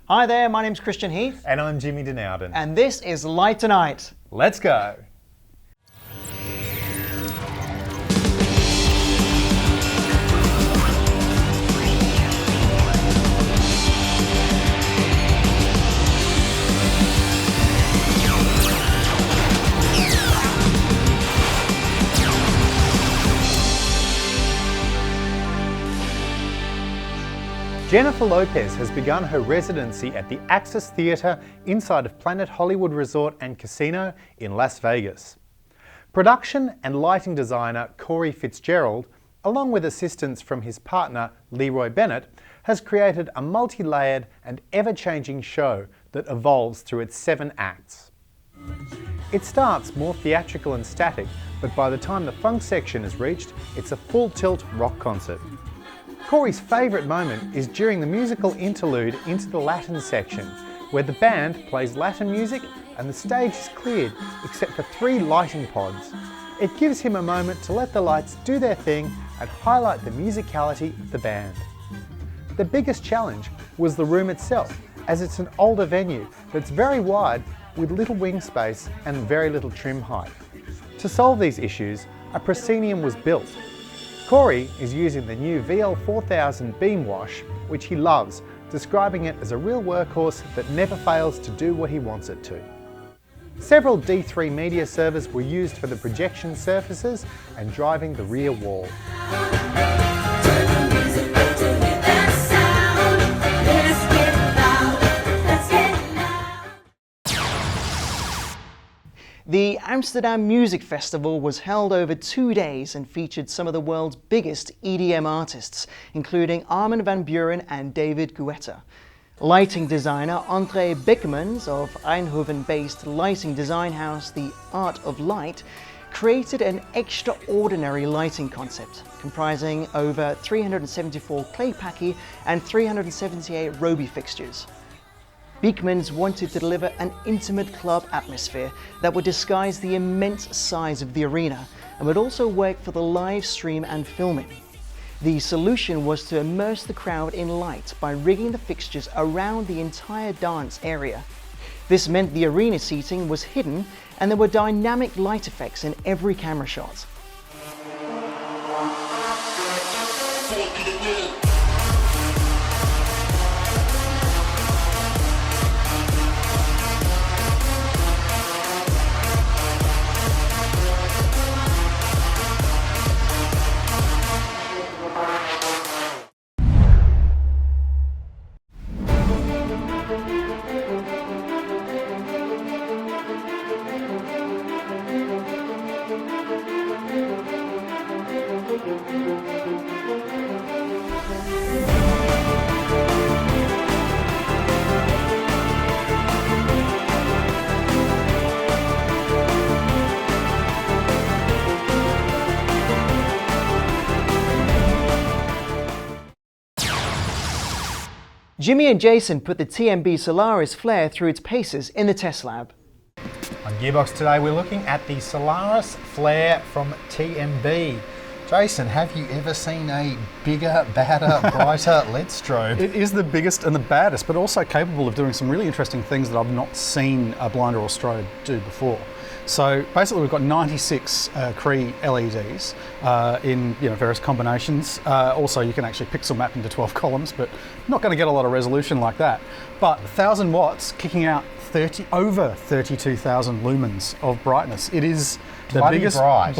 Hi there, my name's Christian Heath. And I'm Jimmy Denowden. And this is Light Tonight. Let's go. Jennifer Lopez has begun her residency at the Axis Theatre inside of Planet Hollywood Resort and Casino in Las Vegas. Production and lighting designer Corey Fitzgerald, along with assistance from his partner Leroy Bennett, has created a multi-layered and ever-changing show that evolves through its 7 acts. It starts more theatrical and static, but by the time the funk section is reached, it's a full-tilt rock concert. Corey's favourite moment is during the musical interlude into the Latin section, where the band plays Latin music and the stage is cleared except for 3 lighting pods. It gives him a moment to let the lights do their thing and highlight the musicality of the band. The biggest challenge was the room itself, as it's an older venue that's very wide with little wing space and very little trim height. To solve these issues, a proscenium was built. Corey is using the new VL4000 beam wash, which he loves, describing it as a real workhorse that never fails to do what he wants it to. Several D3 media servers were used for the projection surfaces and driving the rear wall. The Amsterdam Music Festival was held over 2 days and featured some of the world's biggest EDM artists, including Armin van Buuren and David Guetta. Lighting designer André Beckmans of Eindhoven-based lighting design house The Art of Light created an extraordinary lighting concept comprising over 374 clay paki and 378 Roby fixtures. Beekmans wanted to deliver an intimate club atmosphere that would disguise the immense size of the arena and would also work for the live stream and filming. The solution was to immerse the crowd in light by rigging the fixtures around the entire dance area. This meant the arena seating was hidden and there were dynamic light effects in every camera shot. Jimmy and Jason put the TMB Solaris flare through its paces in the test lab. On Gearbox today we're looking at the Solaris Flare from TMB. Jason, have you ever seen a bigger, badder, brighter LED strobe? It is the biggest and the baddest, but also capable of doing some really interesting things that I've not seen a blinder or strobe do before. So basically we've got 96 Cree LEDs in various combinations. Also you can actually pixel map into 12 columns, but not going to get a lot of resolution like that. But 1,000 watts kicking out over 32,000 lumens of brightness. It is the bloody biggest, bright.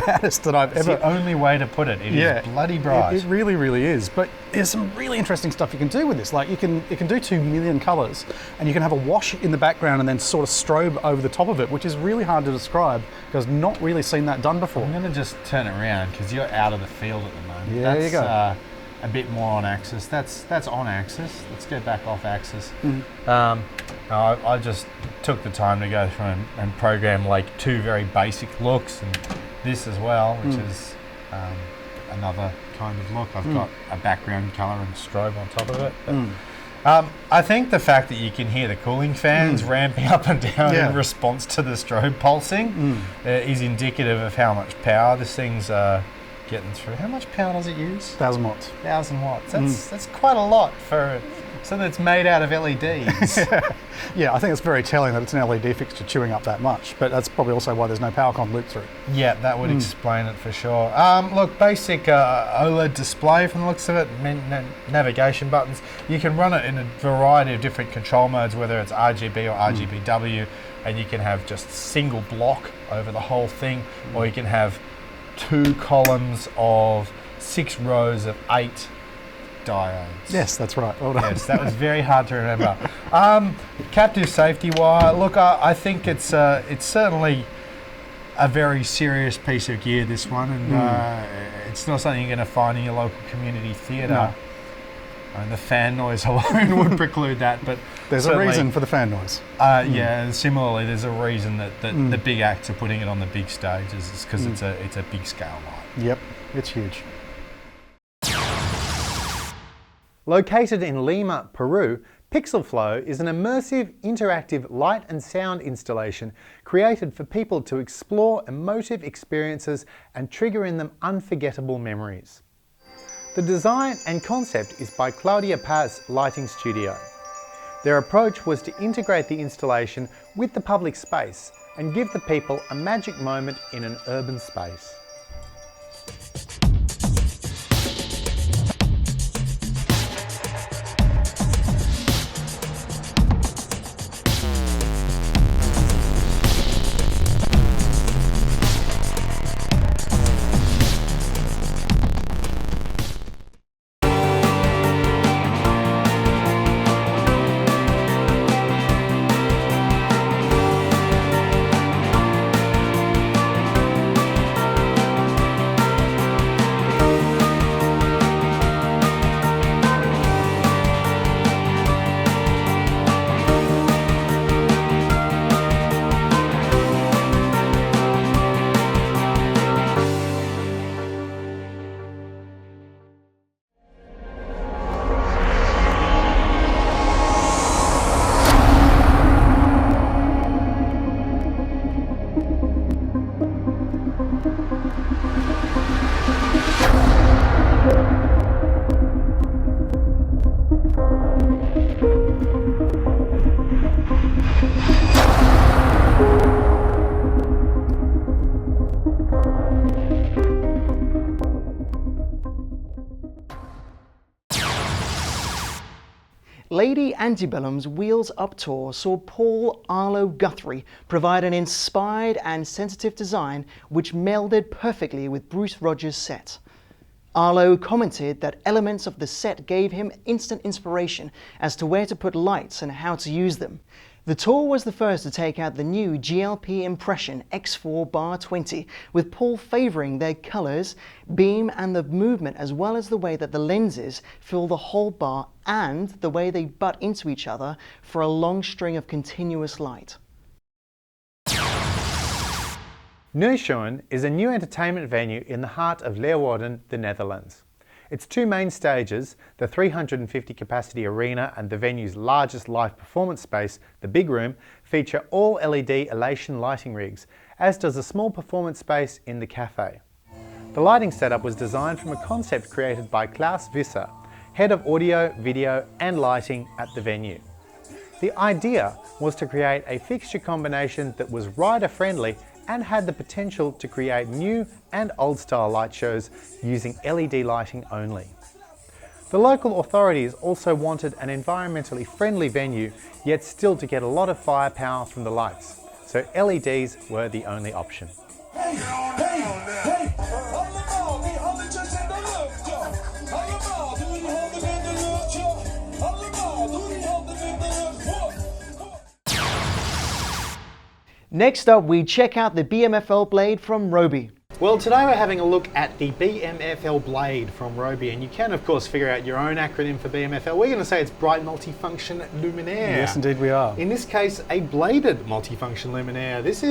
baddest that I've ever... It's the only way to put it. It is bloody bright. It really, really is. But there's some really interesting stuff you can do with this. Like it can do 2 million colours, and you can have a wash in the background and then sort of strobe over the top of it, which is really hard to describe because I've not really seen that done before. I'm going to just turn it around because you're out of the field at the moment. Yeah, there you go. A bit more on axis. That's on axis. Let's go back off axis. I just took the time to go through and program like 2 very basic looks and this as well, which is another kind of look. I've got a background colour and strobe on top of it. But, I think the fact that you can hear the cooling fans ramping up and down in response to the strobe pulsing is indicative of how much power this thing's getting through. How much power does it use? 1,000 watts. 1,000 watts. That's quite a lot for So that's made out of LEDs. Yeah, I think it's very telling that it's an LED fixture chewing up that much, but that's probably also why there's no PowerCon loop through. Yeah, that would explain it for sure. Look, basic OLED display from the looks of it, navigation buttons. You can run it in a variety of different control modes, whether it's RGB or RGBW, and you can have just single block over the whole thing, or you can have 2 columns of 6 rows of 8 diodes. Yes, that's right. Well done. Yes, that was very hard to remember. Captive safety wire. Look, I think it's certainly a very serious piece of gear, this one, and it's not something you're going to find in your local community theatre. No. And the fan noise alone would preclude that, but There's a reason for the fan noise. Yeah, similarly, there's a reason that the big acts are putting it on the big stages, is because it's a big scale light. Yep, it's huge. Located in Lima, Peru, PixelFlow is an immersive, interactive light and sound installation created for people to explore emotive experiences and trigger in them unforgettable memories. The design and concept is by Claudia Paz Lighting Studio. Their approach was to integrate the installation with the public space and give the people a magic moment in an urban space. Lady Antebellum's Wheels Up tour saw Paul Arlo Guthrie provide an inspired and sensitive design which melded perfectly with Bruce Rogers' set. Arlo commented that elements of the set gave him instant inspiration as to where to put lights and how to use them. The tour was the first to take out the new GLP Impression X4 Bar 20, with Paul favouring their colours, beam and the movement, as well as the way that the lenses fill the whole bar and the way they butt into each other for a long string of continuous light. Nieuwshoorn is a new entertainment venue in the heart of Leeuwarden, the Netherlands. Its 2 main stages, the 350 capacity arena and the venue's largest live performance space, the Big Room, feature all LED elation lighting rigs, as does a small performance space in the cafe. The lighting setup was designed from a concept created by Klaus Visser, head of audio, video and lighting at the venue. The idea was to create a fixture combination that was rider-friendly and had the potential to create new and old-style light shows using LED lighting only. The local authorities also wanted an environmentally friendly venue, yet still to get a lot of firepower from the lights, so LEDs were the only option. Next up, we check out the BMFL Blade from Roby. Well, today we're having a look at the BMFL Blade from Roby, and you can of course figure out your own acronym for BMFL. We're going to say it's Bright Multifunction Luminaire. Yes, indeed we are. In this case, a bladed multifunction luminaire. This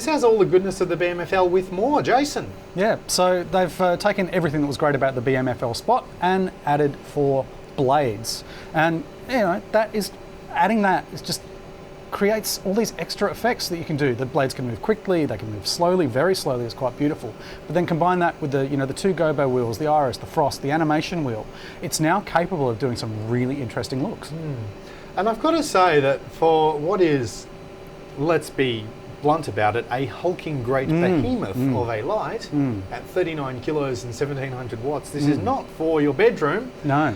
has all the goodness of the BMFL with more. Jason. Yeah, so they've taken everything that was great about the BMFL Spot and added 4 blades. And, you know, adding that is just creates all these extra effects that you can do. The blades can move quickly, they can move slowly, very slowly. It's quite beautiful. But then combine that with the, the two gobo wheels, the iris, the frost, the animation wheel. It's now capable of doing some really interesting looks. And I've got to say that for what is, let's be blunt about it, a hulking great behemoth of a light at 39 kilos and 1700 watts, this is not for your bedroom. No.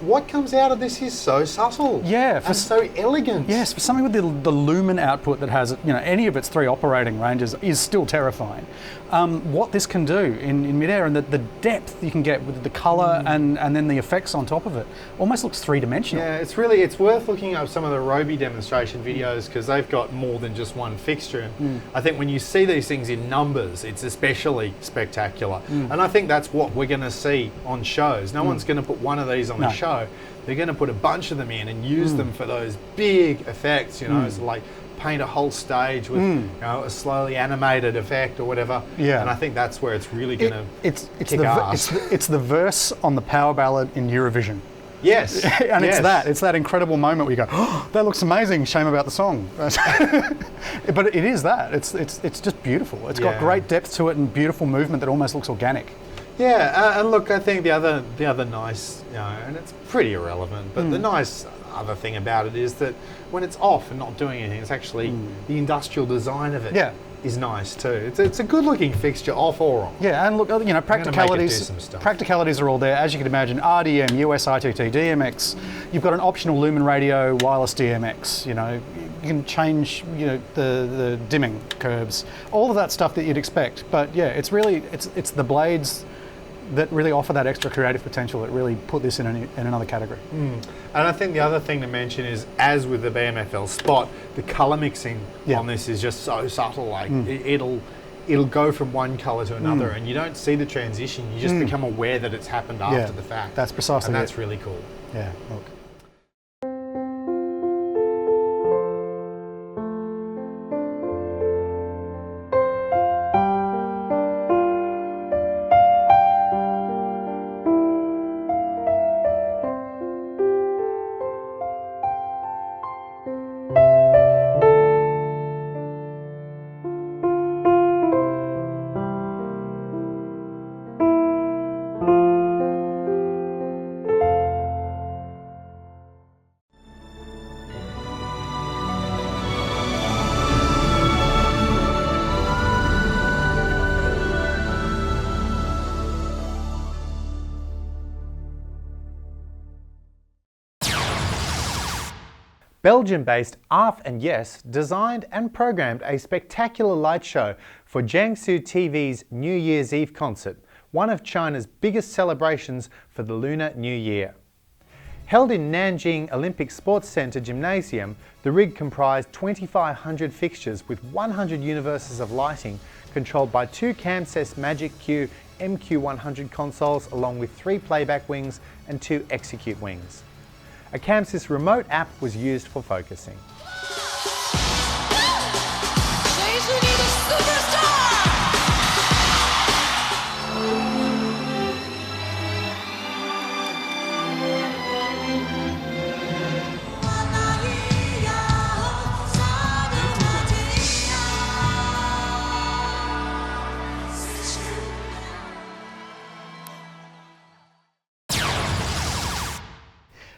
What comes out of this is so subtle, and so elegant. Yes, for something with the lumen output that has, any of its 3 operating ranges is still terrifying. What this can do in midair, and the depth you can get with the colour and then the effects on top of it, almost looks 3-dimensional. Yeah, it's worth looking up some of the Roby demonstration videos because they've got more than just one fixture. And I think when you see these things in numbers, it's especially spectacular. And I think that's what we're going to see on shows. No one's going to put one of these on a show. They're going to put a bunch of them in and use them for those big effects, it's like paint a whole stage with a slowly animated effect or whatever. Yeah. And I think that's where it's really going to kick ass. It's the verse on the power ballad in Eurovision. Yes. And it's that incredible moment where you go, oh, that looks amazing, shame about the song. But it is that. It's just beautiful. It's got great depth to it and beautiful movement that almost looks organic. Yeah, and look, I think the other nice, and it's pretty irrelevant, but the nice other thing about it is that when it's off and not doing anything, it's actually the industrial design of it is nice too. It's a good looking fixture, off or on. Yeah, and look, practicalities are all there, as you can imagine. RDM, USITT, DMX. You've got an optional Lumen radio, wireless DMX. You can change, the dimming curves, all of that stuff that you'd expect. But yeah, it's the blades that really offer that extra creative potential that really put this in another category. And I think the other thing to mention is, as with the BMFL Spot, the colour mixing on this is just so subtle. Like it'll go from one colour to another, and you don't see the transition. You just become aware that it's happened after the fact. That's precisely and that's really cool. Yeah, look. Belgium-based ARF and Yes designed and programmed a spectacular light show for Jiangsu TV's New Year's Eve concert, one of China's biggest celebrations for the Lunar New Year. Held in Nanjing Olympic Sports Center Gymnasium, the rig comprised 2,500 fixtures with 100 universes of lighting, controlled by 2 Camsys Magic Q MQ100 consoles along with 3 playback wings and 2 execute wings. A Camsys remote app was used for focusing.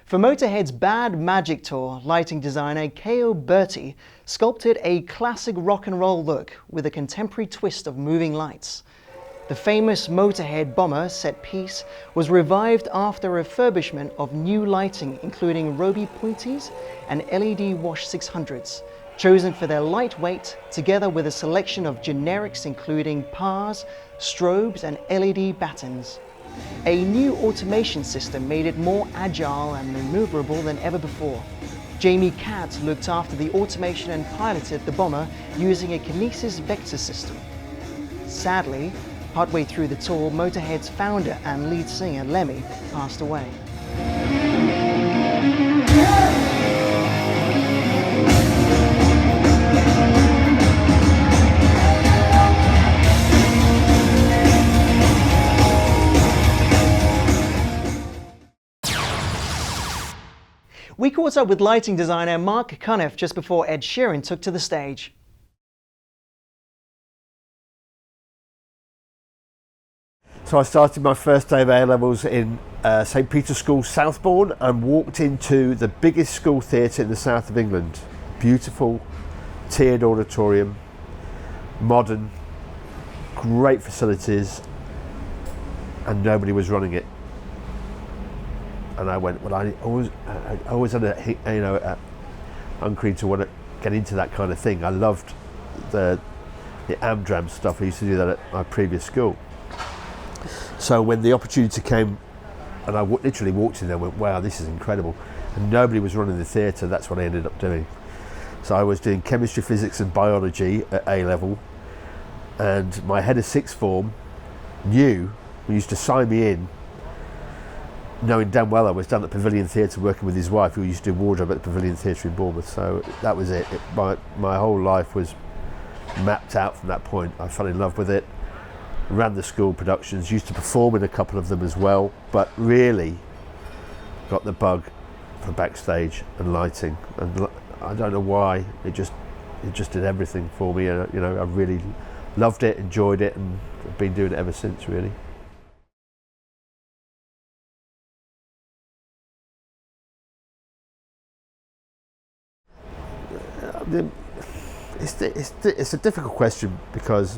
For Motorhead's Bad Magic Tour, lighting designer Keo Berti sculpted a classic rock and roll look with a contemporary twist of moving lights. The famous Motorhead Bomber set piece was revived after refurbishment of new lighting, including Roby Pointies and LED Wash 600s, chosen for their lightweight, together with a selection of generics including PARs, strobes and LED battens. A new automation system made it more agile and maneuverable than ever before. Jamie Katz looked after the automation and piloted the Bomber using a Kinesis vector system. Sadly, partway through the tour, Motorhead's founder and lead singer Lemmy passed away. We caught up with lighting designer Mark Cunniff just before Ed Sheeran took to the stage. So I started my first day of A-levels in St Peter's School, Southbourne, and walked into the biggest school theatre in the south of England. Beautiful, tiered auditorium, modern, great facilities, and nobody was running it. And I went, well, I always had a hunkering to want to get into that kind of thing. I loved the Amdram stuff. I used to do that at my previous school. So when the opportunity came, and I literally walked in there and went, wow, this is incredible. And nobody was running the theatre, that's what I ended up doing. So I was doing chemistry, physics and biology at A-level, and my head of sixth form he used to sign me in, knowing damn well I was down at Pavilion Theatre working with his wife, who used to do wardrobe at the Pavilion Theatre in Bournemouth. So that was it. My whole life was mapped out from that point. I fell in love with it. Ran the school productions, used to perform in a couple of them as well, but really got the bug for backstage and lighting, and I don't know why, it just did everything for me, and I really loved it, enjoyed it, and I've been doing it ever since, really. It's a difficult question because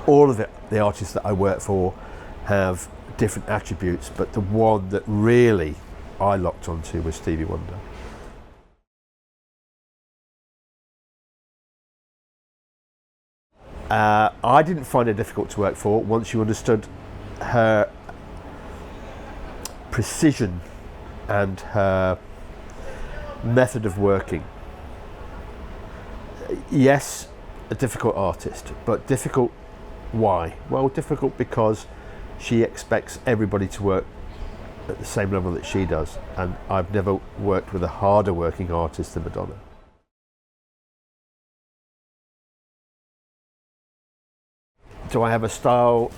all of the artists that I work for have different attributes, but the one that really I locked onto was Stevie Wonder. I didn't find her difficult to work for once you understood her precision and her method of working. Yes, a difficult artist, but difficult why? Well, difficult because she expects everybody to work at the same level that she does, and I've never worked with a harder working artist than Madonna. Do I have a style?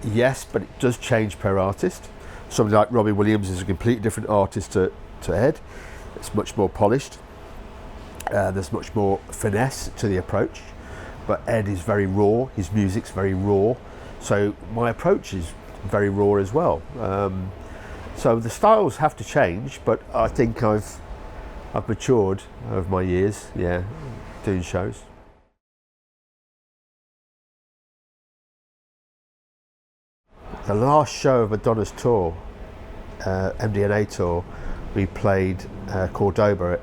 Yes, but it does change per artist. Somebody like Robbie Williams is a completely different artist to Ed. It's much more polished. There's much more finesse to the approach. But Ed is very raw, his music's very raw, so my approach is very raw as well. So the styles have to change, but I think I've matured over my years, doing shows. The last show of Madonna's tour, MDNA tour, we played Cordoba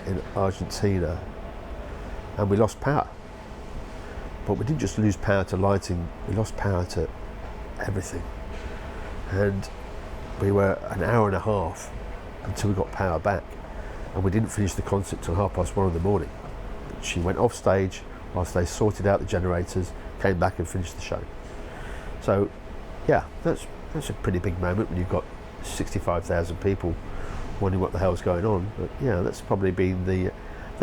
in Argentina, and we lost power. But we didn't just lose power to lighting, we lost power to everything. And we were an hour and a half until we got power back. And we didn't finish the concert till 1:30 in the morning. She went off stage whilst they sorted out the generators, came back and finished the show. So yeah, that's a pretty big moment when you've got 65,000 people wondering what the hell's going on. But yeah, that's probably been the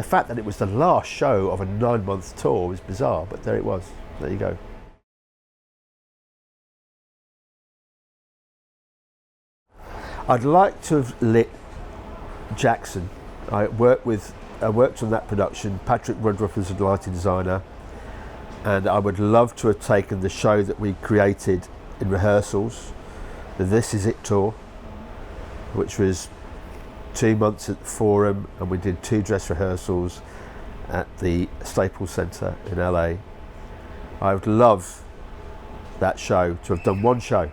fact that it was the last show of a 9-month tour was bizarre, but there it was. There you go. I'd like to have lit Jackson. I worked on that production. Patrick Rudruff was a lighting designer, and I would love to have taken the show that we created in rehearsals, the This Is It tour, which was 2 months at the Forum, and we did 2 dress rehearsals at the Staples Center in LA. I would love that show to have done one show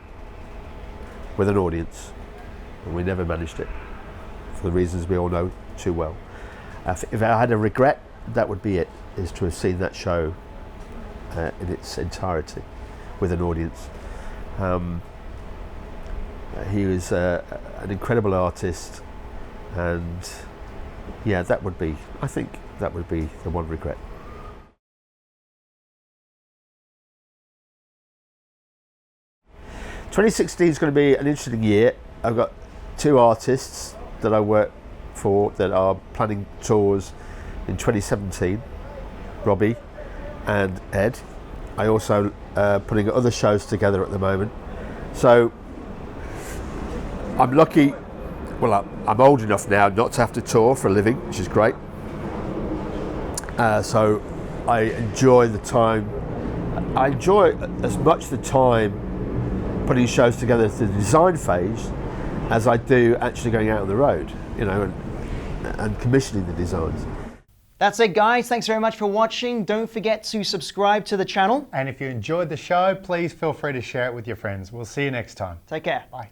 with an audience, and we never managed it for the reasons we all know too well. If I had a regret, that would be it, is to have seen that show in its entirety with an audience. He was an incredible artist, and yeah, I think that would be the one regret. "2016 is going to be an interesting year. I've got 2 artists that I work for that are planning tours in 2017, Robbie and Ed. I also putting other shows together at the moment. So I'm lucky well, I'm old enough now not to have to tour for a living, which is great. So I enjoy the time. I enjoy as much the time putting shows together to the design phase as I do actually going out on the road, you know, and commissioning the designs. That's it, guys. Thanks very much for watching. Don't forget to subscribe to the channel. And if you enjoyed the show, please feel free to share it with your friends. We'll see you next time. Take care. Bye.